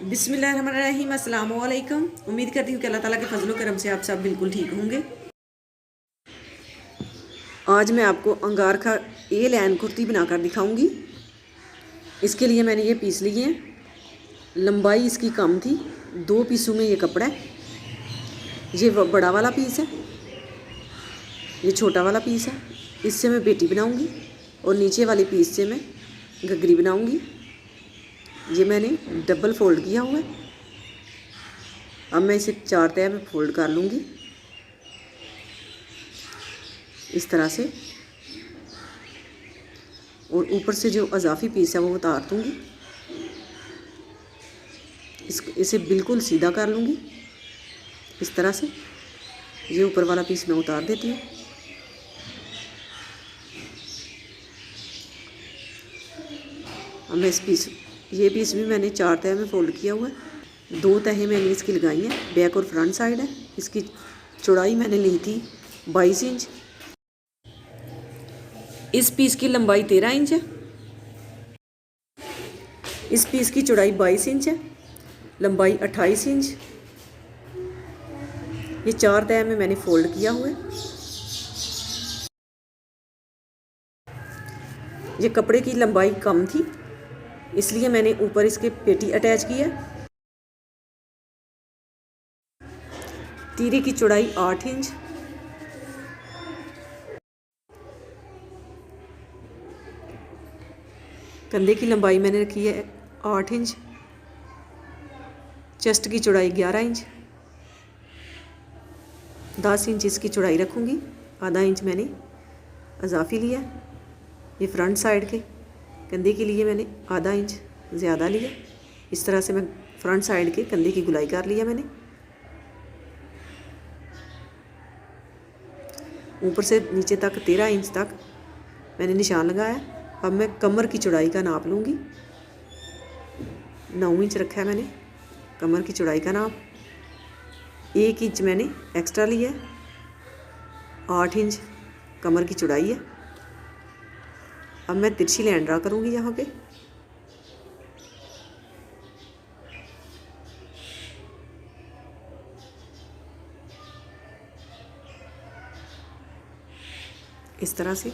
बिस्मिल्लाहिर्रहमानिर्रहीम, अस्सलाम वालेकुम। उम्मीद करती हूँ कि अल्लाह ताला के फजलो करम से आप सब बिल्कुल ठीक होंगे। आज मैं आपको अंगार का ए लाइन कुर्ती बनाकर दिखाऊंगी। इसके लिए मैंने ये पीस लिए हैं। लंबाई इसकी कम थी, 2 पीसों में ये कपड़ा है। ये बड़ा वाला पीस है, ये छोटा वाला पीस है। इससे मैं पेटी बनाऊंगी और नीचे वाली पीस से मैं घघरी बनाऊंगी। ये मैंने डबल फोल्ड किया हुआ है। अब मैं इसे 4 तह में फोल्ड कर लूँगी इस तरह से, और ऊपर से जो अजाफी पीस है वो उतार दूँगी। इसे बिल्कुल सीधा कर लूँगी इस तरह से। ये ऊपर वाला पीस मैं उतार देती हूँ। अब मैं ये पीस भी मैंने 4 तह में फोल्ड किया हुआ है। 2 तहें मैंने इसकी लगाई हैं, बैक और फ्रंट साइड है। इसकी चौड़ाई मैंने ली थी 22 इंच। इस पीस की लंबाई 13 इंच है। इस पीस की चौड़ाई 22 इंच है, लंबाई 28 इंच। ये 4 तह में मैंने फोल्ड किया हुआ है। ये कपड़े की लंबाई कम थी, इसलिए मैंने ऊपर इसके पेटी अटैच की है। तीरे की चौड़ाई 8 इंच। कंधे की लंबाई मैंने रखी है 8 इंच। चेस्ट की चौड़ाई 11 इंच। 10 इंच इसकी चौड़ाई रखूँगी। आधा इंच मैंने अजाफी लिया। ये फ्रंट साइड के कंधे के लिए मैंने आधा इंच ज़्यादा लिया। इस तरह से मैं फ्रंट साइड के कंधे की गुलाई कर लिया मैंने। ऊपर से नीचे तक 13 इंच तक मैंने निशान लगाया। अब मैं कमर की चौड़ाई का नाप लूँगी। 9 इंच रखा है मैंने कमर की चौड़ाई का नाप। 1 इंच मैंने एक्स्ट्रा लिया है। 8 इंच कमर की चौड़ाई है। अब मैं तिरछी लाइन ड्रा करूँगी यहाँ पे। इस तरह से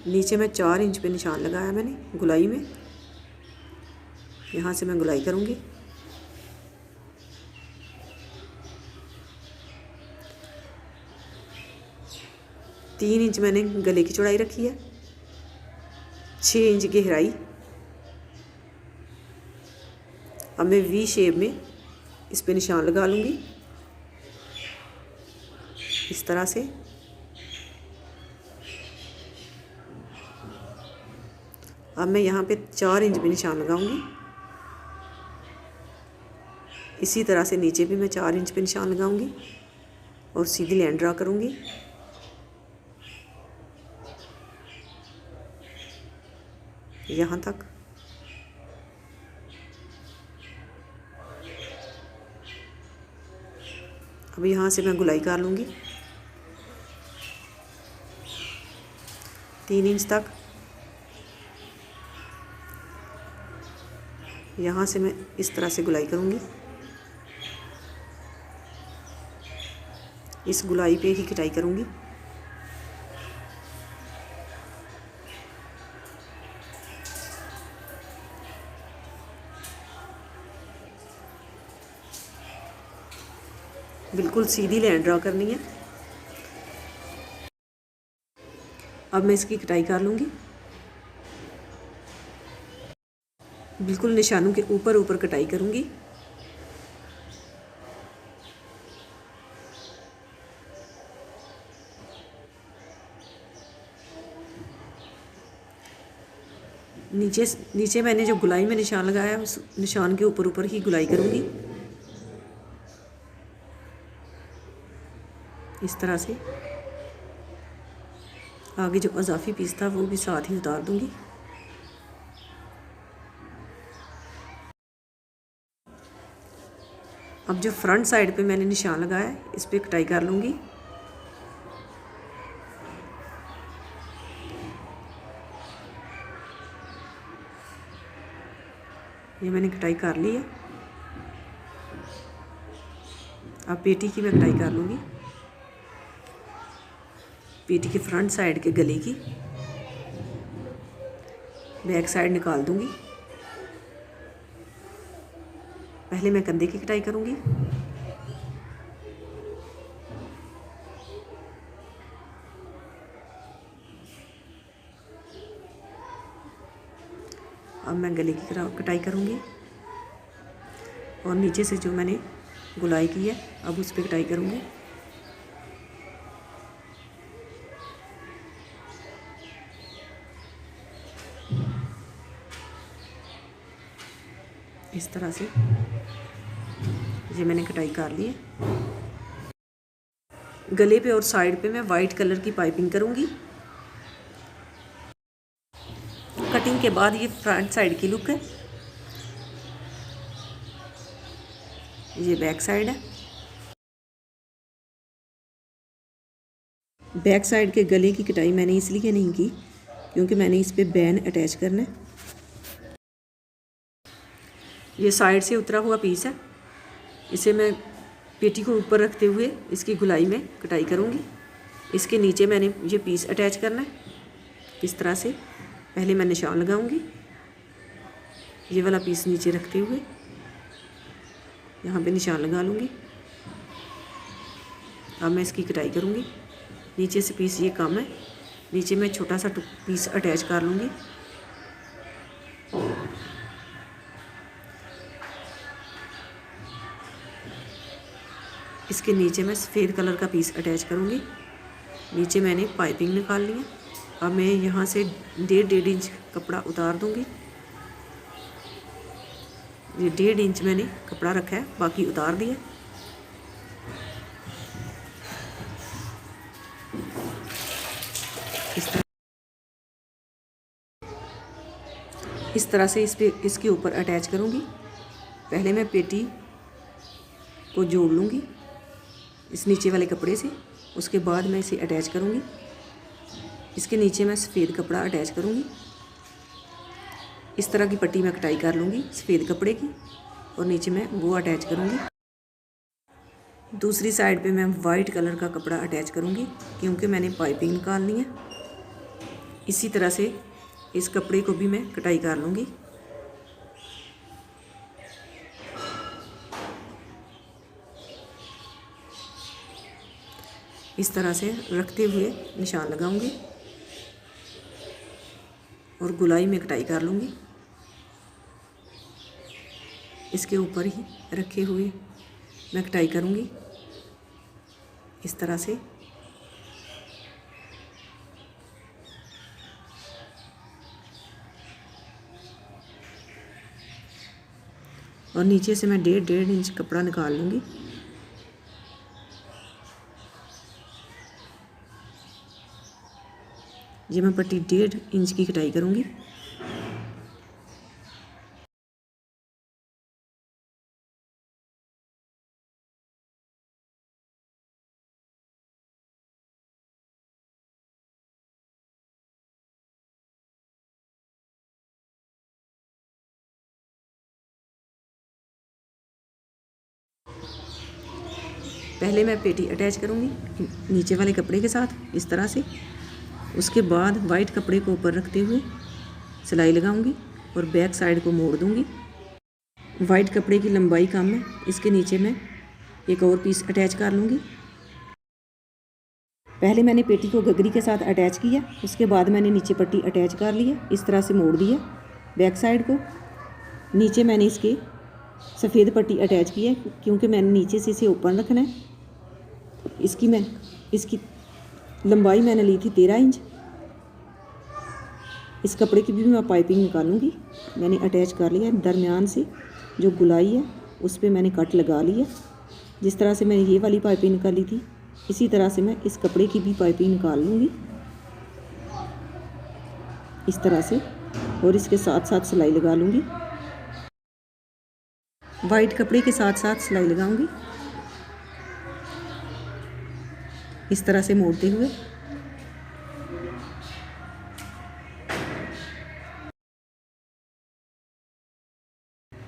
नीचे मैं 4 इंच पे निशान लगाया मैंने गुलाई में। यहाँ से मैं गुलाई करूँगी। तीन इंच मैंने गले की चौड़ाई रखी है। 6 इंच गहराई। अब मैं वी शेप में इस पे निशान लगा लूँगी इस तरह से। अब मैं यहाँ पे 4 इंच पे निशान लगाऊंगी। इसी तरह से नीचे भी मैं 4 इंच पे निशान लगाऊंगी और सीधी लाइन ड्रा करूँगी। यहाँ तक। अब यहाँ से मैं गुलाई कर लूँगी 3 इंच तक। यहाँ से मैं इस तरह से गुलाई करूँगी। इस गुलाई पे ही कटाई करूँगी। बिल्कुल सीधी लाइन ड्रा करनी है। अब मैं इसकी कटाई कर लूँगी। बिल्कुल निशानों के ऊपर ऊपर कटाई करूँगी। नीचे मैंने जो गुलाई में निशान लगाया उस निशान के ऊपर ऊपर ही गुलाई करूँगी इस तरह से। आगे जो अजाफी पीस था वो भी साथ ही उतार दूँगी। अब जो फ्रंट साइड पे मैंने निशान लगाया है इस पे कटाई कर लूँगी। ये मैंने कटाई कर ली है। अब पेटी की मैं कटाई कर लूँगी। पेटी के फ्रंट साइड के गले की बैक साइड निकाल दूँगी। पहले मैं कंधे की कटाई करूँगी। अब मैं गले की कटाई करूँगी और नीचे से जो मैंने गुलाई की है अब उस पर कटाई करूँगी। इस तरह से ये मैंने कटाई कर ली है। गले पे और साइड पे मैं वाइट कलर की पाइपिंग करूँगी। कटिंग के बाद ये फ्रंट साइड की लुक है। ये बैक साइड है। बैक साइड के गले की कटाई मैंने इसलिए नहीं की क्योंकि मैंने इस पे बैन अटैच करना है। ये साइड से उतरा हुआ पीस है, इसे मैं पेटी को ऊपर रखते हुए इसकी गुलाई में कटाई करूँगी। इसके नीचे मैंने ये पीस अटैच करना है। इस तरह से पहले मैं निशान लगाऊंगी। ये वाला पीस नीचे रखते हुए यहाँ पे निशान लगा लूँगी। अब मैं इसकी कटाई करूँगी। नीचे से पीस ये कम है, नीचे मैं छोटा सा पीस अटैच कर लूँगी। इसके नीचे मैं सफ़ेद कलर का पीस अटैच करूँगी। नीचे मैंने पाइपिंग निकाल ली है। अब मैं यहाँ से 1.5 इंच कपड़ा उतार दूँगी। ये 1.5 इंच मैंने कपड़ा रखा है, बाकी उतार दिया। इस तरह से इसके ऊपर अटैच करूँगी। पहले मैं पेटी को जोड़ लूँगी इस नीचे वाले कपड़े से, उसके बाद मैं इसे अटैच करूँगी। इसके नीचे मैं सफ़ेद कपड़ा अटैच करूँगी। इस तरह की पट्टी मैं कटाई कर लूँगी सफ़ेद कपड़े की और नीचे मैं वो अटैच करूँगी। दूसरी साइड पे मैं वाइट कलर का कपड़ा अटैच करूँगी क्योंकि मैंने पाइपिंग निकालनी है। इसी तरह से इस कपड़े को भी मैं कटाई कर लूँगी। इस तरह से रखते हुए निशान लगाऊंगी और गुलाई में कटाई कर लूँगी। इसके ऊपर ही रखे हुए मैं कटाई करूँगी इस तरह से। और नीचे से मैं 1.5 इंच कपड़ा निकाल लूँगी। ये मैं पट्टी 1.5 इंच की कटाई करूँगी। पहले मैं पेटी अटैच करूँगी नीचे वाले कपड़े के साथ इस तरह से। उसके बाद वाइट कपड़े को ऊपर रखते हुए सिलाई लगाऊंगी और बैक साइड को मोड़ दूंगी। वाइट कपड़े की लंबाई कम है, इसके नीचे मैं एक और पीस अटैच कर लूँगी। पहले मैंने पेटी को गगरी के साथ अटैच किया, उसके बाद मैंने नीचे पट्टी अटैच कर ली है। इस तरह से मोड़ दिया बैक साइड को। नीचे मैंने इसके सफ़ेद पट्टी अटैच की है क्योंकि मैंने नीचे से इसे ओपन रखना है। इसकी लंबाई मैंने ली थी 13 इंच। इस कपड़े की भी मैं पाइपिंग निकालूंगी। मैंने अटैच कर लिया है। दरमियान से जो गुलाई है उस पर मैंने कट लगा लिया। जिस तरह से मैंने ये वाली पाइपिंग निकाली थी इसी तरह से मैं इस कपड़े की भी पाइपिंग निकाल लूँगी इस तरह से, और इसके साथ साथ सिलाई लगा लूँगी। वाइट कपड़े के साथ साथ सिलाई लगाऊंगी इस तरह से मोड़ते हुए।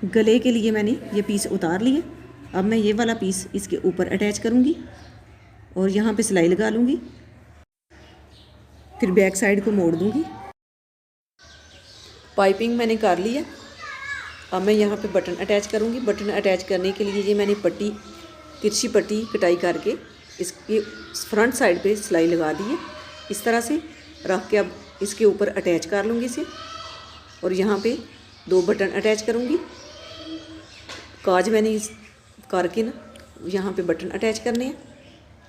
गले के लिए मैंने ये पीस उतार लिए। अब मैं ये वाला पीस इसके ऊपर अटैच करूँगी और यहाँ पे सिलाई लगा लूँगी, फिर बैक साइड को मोड़ दूँगी। पाइपिंग मैंने कर ली है। अब मैं यहाँ पे बटन अटैच करूँगी। बटन अटैच करने के लिए ये मैंने पट्टी, तिरछी पट्टी कटाई करके इसके फ्रंट साइड पे सिलाई लगा दी है। इस तरह से रख के अब इसके ऊपर अटैच कर लूँगी इसे, और यहाँ पे 2 बटन अटैच करूँगी। काज मैंने इस करके ना यहाँ पे बटन अटैच करने हैं।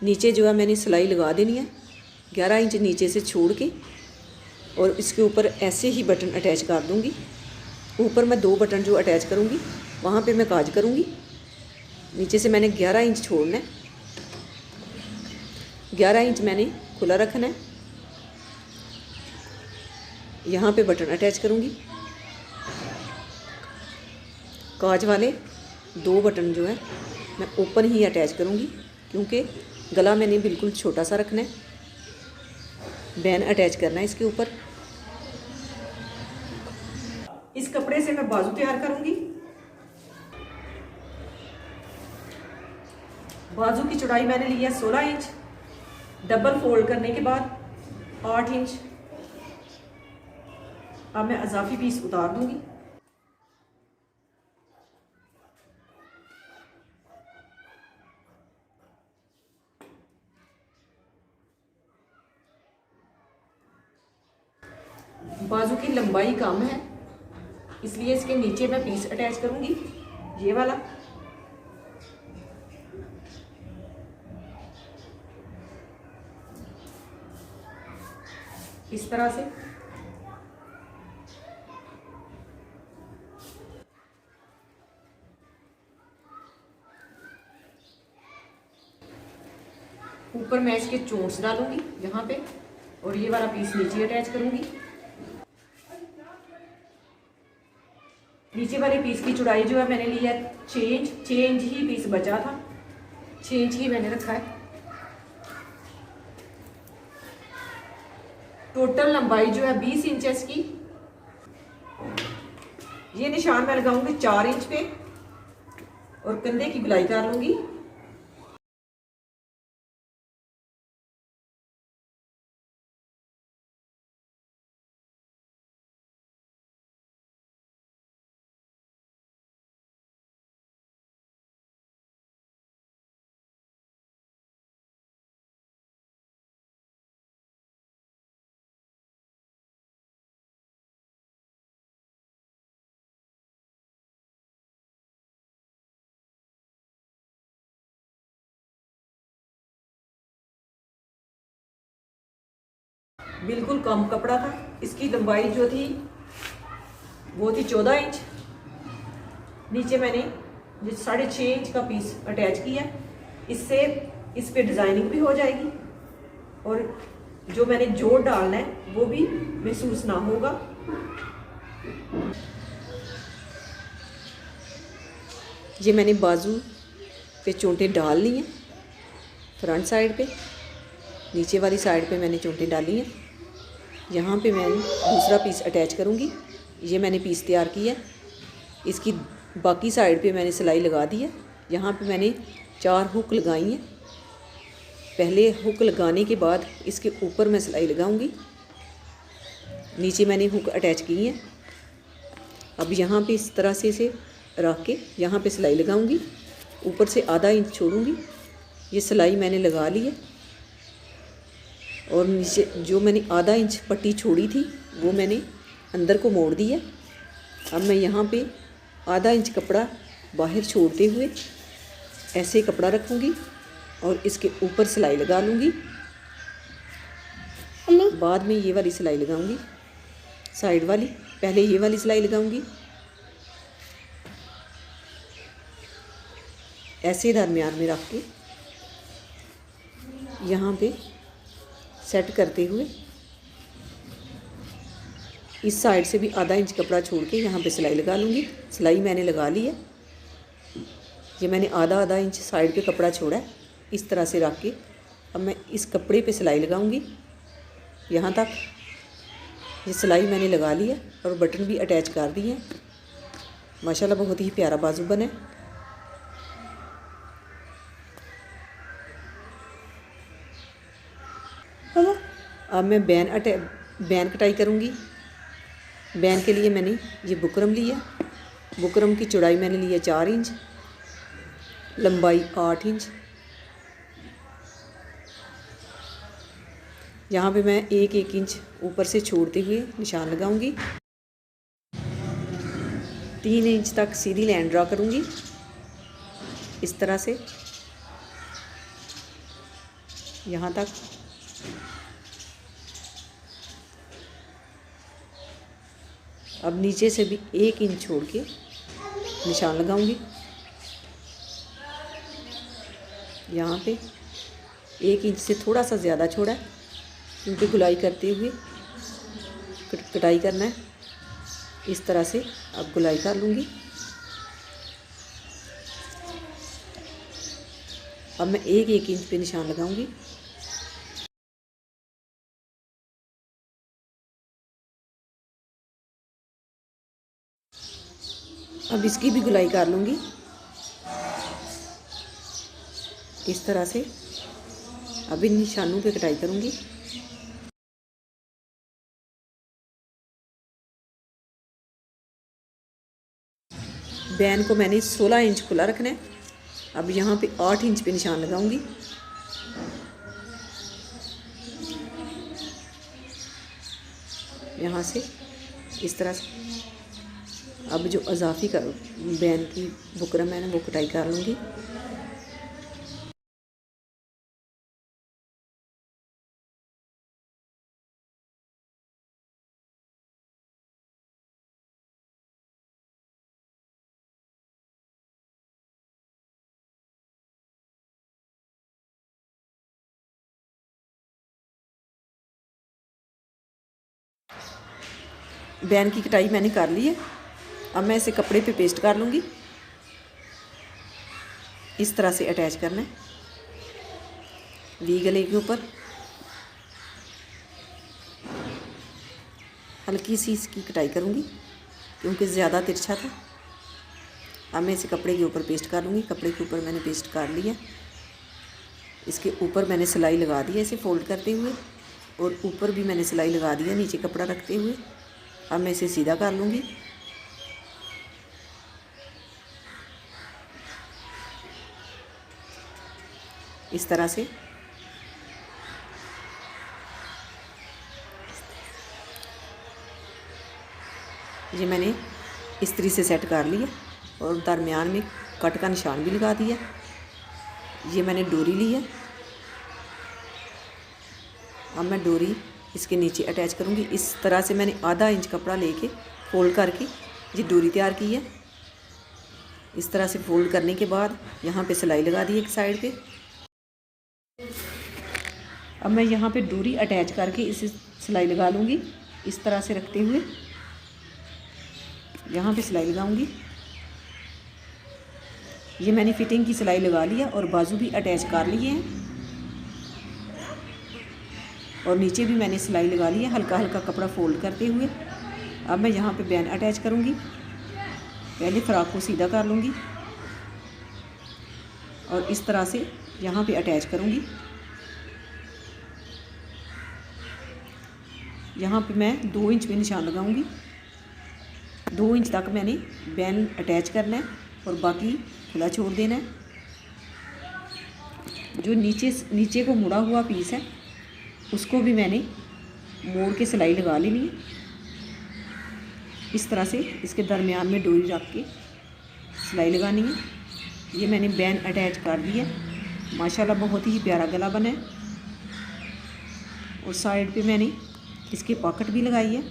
नीचे जो है मैंने सिलाई लगा देनी है 11 इंच नीचे से छोड़ के, और इसके ऊपर ऐसे ही बटन अटैच कर दूँगी। ऊपर मैं 2 बटन जो अटैच करूँगी वहाँ पे मैं काज करूँगी। नीचे से मैंने 11 इंच छोड़ना है, 11 इंच मैंने खुला रखना है। यहाँ पे बटन अटैच करूँगी। काज वाले 2 बटन जो है मैं ओपन ही अटैच करूँगी, क्योंकि गला मैंने बिल्कुल छोटा सा रखना है। बैन अटैच करना है इसके ऊपर। इस कपड़े से मैं बाजू तैयार करूँगी। बाजू की चौड़ाई मैंने ली है 16 इंच, डबल फोल्ड करने के बाद 8 इंच। अब मैं अजाफी पीस उतार दूंगी। बाजू की लंबाई कम है, इसलिए इसके नीचे मैं पीस अटैच करूंगी, ये वाला। इस तरह से ऊपर मैं इसके चोंच डालूंगी यहाँ पे, और ये वाला पीस नीचे अटैच करूंगी। नीचे वाले पीस की चौड़ाई जो है मैंने ली है 6 इंच। 6 इंच ही पीस बचा था, 6 इंच ही मैंने रखा है। टोटल लंबाई जो है 20 इंच है इसकी। ये निशान मैं लगाऊंगी 4 इंच पे, और कंधे की गुलाई कर लूंगी। बिल्कुल कम कपड़ा था। इसकी लंबाई जो थी वो थी 14 इंच। नीचे मैंने जो 6.5 इंच का पीस अटैच किया, इससे इस पे डिज़ाइनिंग भी हो जाएगी, और जो मैंने जोड़ डालना है वो भी महसूस ना होगा। ये मैंने बाजू पे चोंटे डाल ली हैं, फ्रंट साइड पे, नीचे वाली साइड पे मैंने चोंटे डाली हैं। यहाँ पे मैं दूसरा पीस अटैच करूँगी। ये मैंने पीस तैयार किया है, इसकी बाकी साइड पे मैंने सिलाई लगा दी है। यहाँ पे मैंने 4 हुक लगाई हैं। पहले हुक लगाने के बाद इसके ऊपर मैं सिलाई लगाऊंगी। नीचे मैंने हुक अटैच की है। अब यहाँ पे इस तरह से इसे रख के यहाँ पे सिलाई लगाऊंगी। ऊपर से आधा इंच छोड़ूंगी। ये सिलाई मैंने लगा ली है, और नीचे जो मैंने आधा इंच पट्टी छोड़ी थी वो मैंने अंदर को मोड़ दी है। अब मैं यहाँ पे आधा इंच कपड़ा बाहर छोड़ते हुए ऐसे कपड़ा रखूँगी और इसके ऊपर सिलाई लगा लूँगी। बाद में ये वाली सिलाई लगाऊँगी, साइड वाली। पहले ये वाली सिलाई लगाऊँगी, ऐसे दरमियान में रख के यहाँ पे सेट करते हुए इस साइड से भी आधा इंच कपड़ा छोड़ के यहाँ पे सिलाई लगा लूँगी। सिलाई मैंने लगा ली है। ये मैंने आधा इंच साइड पे कपड़ा छोड़ा है, इस तरह से रख के अब मैं इस कपड़े पे सिलाई लगाऊंगी यहाँ तक। ये सिलाई मैंने लगा ली है और बटन भी अटैच कर दिए हैं। माशाल्लाह बहुत ही प्यारा बाजू बने। अब मैं बैन कटाई करूँगी। बैन के लिए मैंने ये बुकरम लिया। बुकरम की चौड़ाई मैंने लिया 4 इंच, लंबाई 8 इंच। यहाँ पे मैं 1-1 इंच ऊपर से छोड़ते हुए निशान लगाऊंगी। 3 इंच तक सीधी लाइन ड्रा करूंगी इस तरह से यहाँ तक। अब नीचे से भी 1 इंच छोड़ के निशान लगाऊंगी। यहाँ पे 1 इंच से थोड़ा सा ज़्यादा छोड़ा है क्योंकि गुलाई करते हुए कटाई करना है। इस तरह से अब गुलाई कर लूँगी। अब मैं 1-1 इंच पे निशान लगाऊंगी। अब इसकी भी गुलाई कर लूँगी इस तरह से। अब इन निशानों पे कटाई करूँगी। बैन को मैंने 16 इंच खुला रखना है। अब यहाँ पे 8 इंच पे निशान लगाऊंगी। यहाँ से इस तरह से। अब जो अजाफी का बैन की बुकरम है ना वो कटाई कर लूँगी। बैन की कटाई मैंने कर ली है। अब मैं इसे कपड़े पे पेस्ट कर लूँगी। इस तरह से अटैच करना है वी गले के ऊपर। हल्की सी इसकी कटाई करूँगी क्योंकि ज़्यादा तिरछा था। अब मैं इसे कपड़े के ऊपर पेस्ट कर लूँगी। कपड़े के ऊपर मैंने पेस्ट कर लिया। इसके ऊपर मैंने सिलाई लगा दी है इसे फोल्ड करते हुए, और ऊपर भी मैंने सिलाई लगा दी है नीचे कपड़ा रखते हुए। अब मैं इसे सीधा कर लूँगी। इस तरह से ये मैंने इस्त्री से सेट कर लिया और दरमियान में कट का निशान भी लगा दिया। ये मैंने डोरी ली है। अब मैं डोरी इसके नीचे अटैच करूँगी। इस तरह से मैंने आधा इंच कपड़ा लेके फोल्ड करके ये डोरी तैयार की है। इस तरह से फोल्ड करने के बाद यहाँ पे सिलाई लगा दी एक साइड पे। अब मैं यहाँ पे डोरी अटैच करके इसे सिलाई लगा लूँगी। इस तरह से रखते हुए यहाँ पे सिलाई लगाऊंगी। ये मैंने फिटिंग की सिलाई लगा लिया और बाजू भी अटैच कर लिए हैं, और नीचे भी मैंने सिलाई लगा ली है हल्का हल्का कपड़ा फोल्ड करते हुए। अब मैं यहाँ पे बैन अटैच करूँगी। पहले फ्रॉक को सीधा कर लूँगी और इस तरह से यहाँ पे अटैच करूँगी। यहाँ पे मैं 2 इंच पे निशान लगाऊंगी। 2 इंच तक मैंने बैन अटैच करना है और बाकी खुला छोड़ देना है। जो नीचे को मुड़ा हुआ पीस है उसको भी मैंने मोड़ के सिलाई लगा लेनी है। इस तरह से इसके दरमियान में डोरी रख के सिलाई लगानी है। ये मैंने बैन अटैच कर दी है। माशाल्लाह बहुत ही प्यारा गला बना है। और साइड पे मैंने इसकी पॉकेट भी लगाई है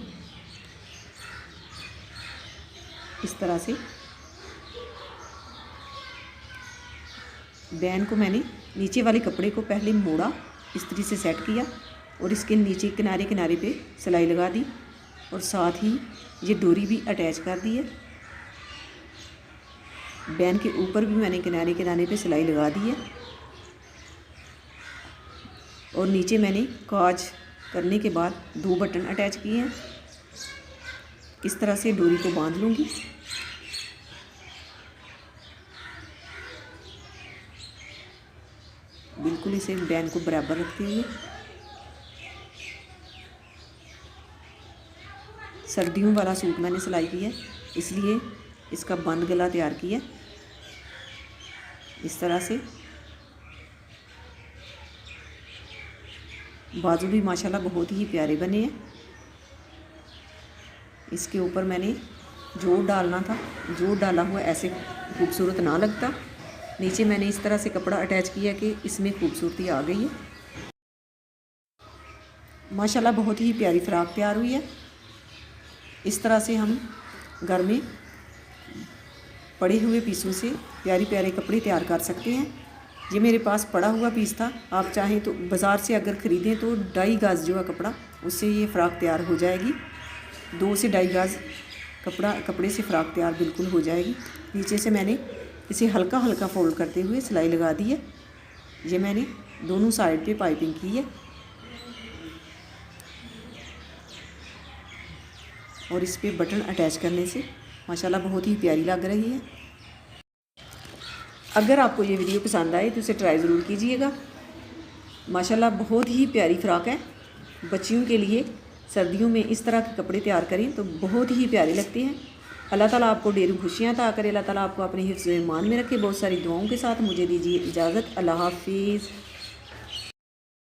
इस तरह से। बैन को मैंने नीचे वाले कपड़े को पहले मोड़ा, इस्त्री से सेट किया और इसके नीचे किनारे किनारे पे सिलाई लगा दी और साथ ही ये डोरी भी अटैच कर दी है। बैन के ऊपर भी मैंने किनारे किनारे पे सिलाई लगा दी है और नीचे मैंने काज करने के बाद 2 बटन अटैच किए हैं। इस तरह से डोरी को बांध लूँगी बिल्कुल इसे बैन को बराबर रखते हुए। सर्दियों वाला सूट मैंने सिलाई की है, इसलिए इसका बंद गला तैयार किया इस तरह से। बाजू भी माशाल्लाह बहुत ही प्यारे बने हैं। इसके ऊपर मैंने जोड़ डालना था, जोड़ डाला हुआ ऐसे खूबसूरत ना लगता। नीचे मैंने इस तरह से कपड़ा अटैच किया कि इसमें खूबसूरती आ गई है। माशाल्लाह बहुत ही प्यारी फ्राक तैयार हुई है। इस तरह से हम घर में पड़े हुए पीसों से प्यारी प्यारे कपड़े तैयार कर सकते हैं। ये मेरे पास पड़ा हुआ पीस था, आप चाहें तो बाज़ार से अगर ख़रीदें तो 2.5 गज जो है कपड़ा, उससे ये फ़्राक तैयार हो जाएगी। 2 से 2.5 गज कपड़े से फ़्राक तैयार बिल्कुल हो जाएगी। नीचे से मैंने इसे हल्का हल्का फोल्ड करते हुए सिलाई लगा दी है। ये मैंने दोनों साइड पे पाइपिंग की है और इस पे बटन अटैच करने से माशाल्लाह बहुत ही प्यारी लग रही है। अगर आपको ये वीडियो पसंद आए तो इसे ट्राई ज़रूर कीजिएगा। माशाल्लाह बहुत ही प्यारी फ़्राक है। बच्चियों के लिए सर्दियों में इस तरह के कपड़े तैयार करें तो बहुत ही प्यारे लगते हैं। अल्लाह ताला आपको ढेरों खुशियाँ अता करे। अल्लाह ताला आपको अपने हिफ्ज़-ए-ईमान में रखे। बहुत सारी दुआओं के साथ मुझे दीजिए इजाज़त। अल्लाह हाफ़िज़।